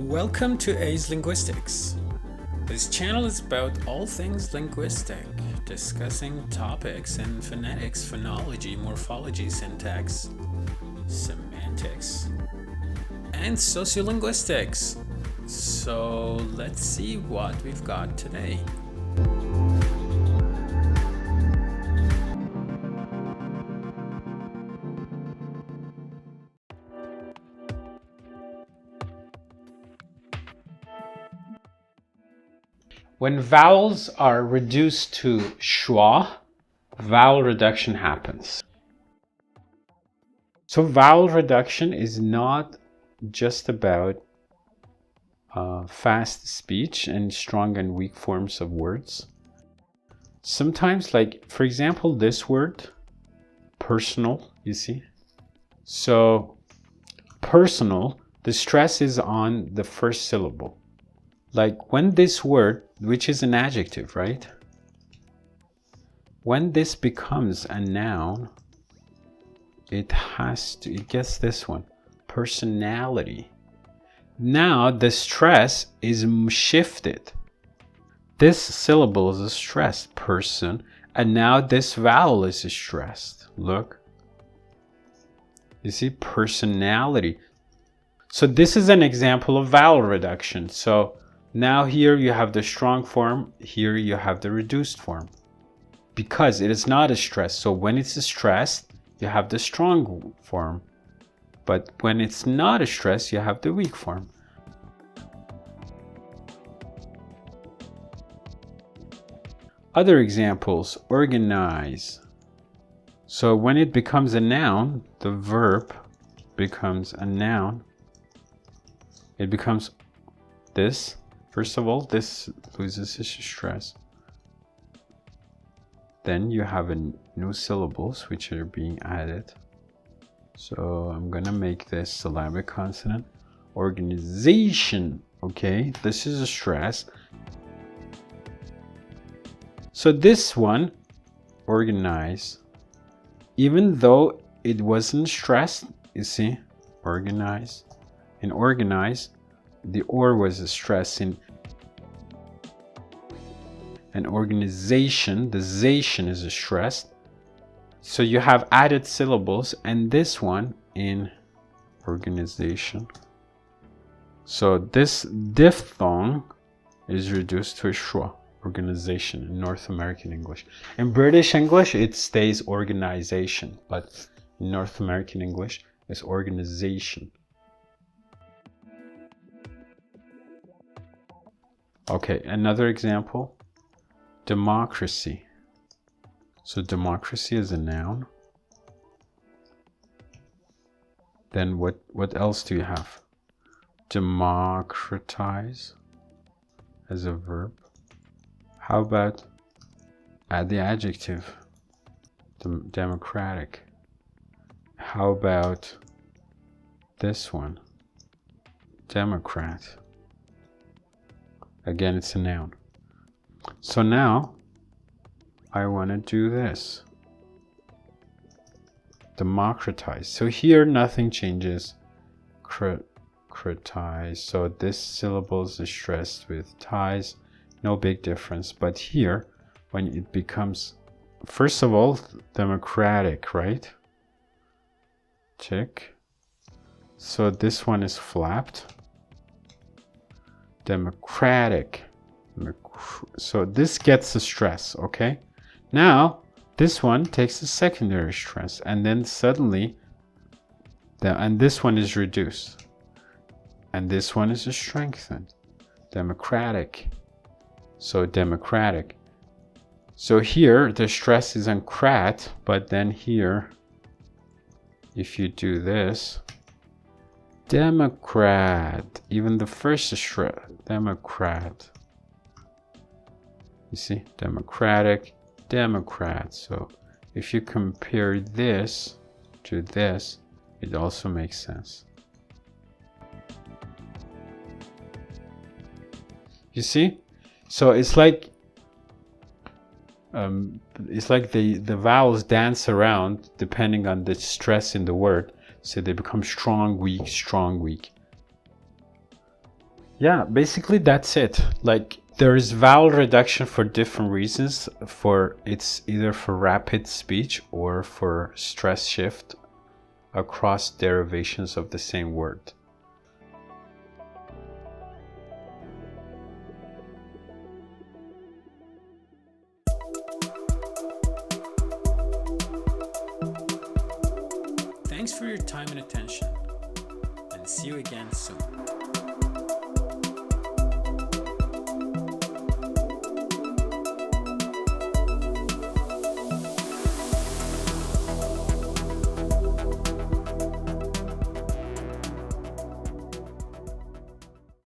Welcome to Azelinguistics. This channel is about all things linguistic, discussing topics in phonetics, phonology, morphology, syntax, semantics, and sociolinguistics. So let's see what we've got today. When vowels are reduced to schwa, vowel reduction happens. So vowel reduction is not just about fast speech and strong and weak forms of words. Sometimes, like for example, this word, personal, you see? So personal, the stress is on the first syllable. Like when this word, which is an adjective, right? When this becomes a noun, it gets this one, personality. Now the stress is shifted. This syllable is stressed, person, and now this vowel is stressed. Look. You see, personality. So this is an example of vowel reduction. So now here you have the strong form, here you have the reduced form. Because it is not a stress. So when it's stressed, you have the strong form. But when it's not a stress, you have the weak form. Other examples, organize. So when it becomes a noun, the verb becomes a noun. It becomes this. First of all, this loses its stress. Then you have new syllables which are being added. So I'm gonna make this syllabic consonant. Organization, okay? This is a stress. So this one, organize, even though it wasn't stressed, you see, organize. In organize, the or was a stress. In an organization, the zation is a stress. So you have added syllables, and this one in organization. So this diphthong is reduced to a schwa, organization, in North American English. In British English, it stays organization, but in North American English, it's organization. Okay, another example, democracy. So democracy is a noun. Then what else do you have? Democratize as a verb. How about add the adjective, democratic? How about this one, Democrat? Again, it's a noun. So now I want to do this. Democratize. So here nothing changes. Critize. So this syllable is stressed with ties. No big difference. But here, when it becomes, first of all, democratic, right? Check. So this one is flapped. Democratic. So this gets the stress, okay? Now this one takes a secondary stress, and then suddenly and this one is reduced, and this one is strengthened. Democratic. So democratic. So here the stress is on crat, but then here if you do this, Democrat, even the first stress, Democrat. You see, democratic, Democrat. So if you compare this to this, it also makes sense. You see? So it's like the vowels dance around depending on the stress in the word. So they become strong, weak, strong, weak. Yeah, basically that's it. Like there is vowel reduction for different reasons. For it's either for rapid speech or for stress shift across derivations of the same word. Thanks for your time and attention, and see you again soon.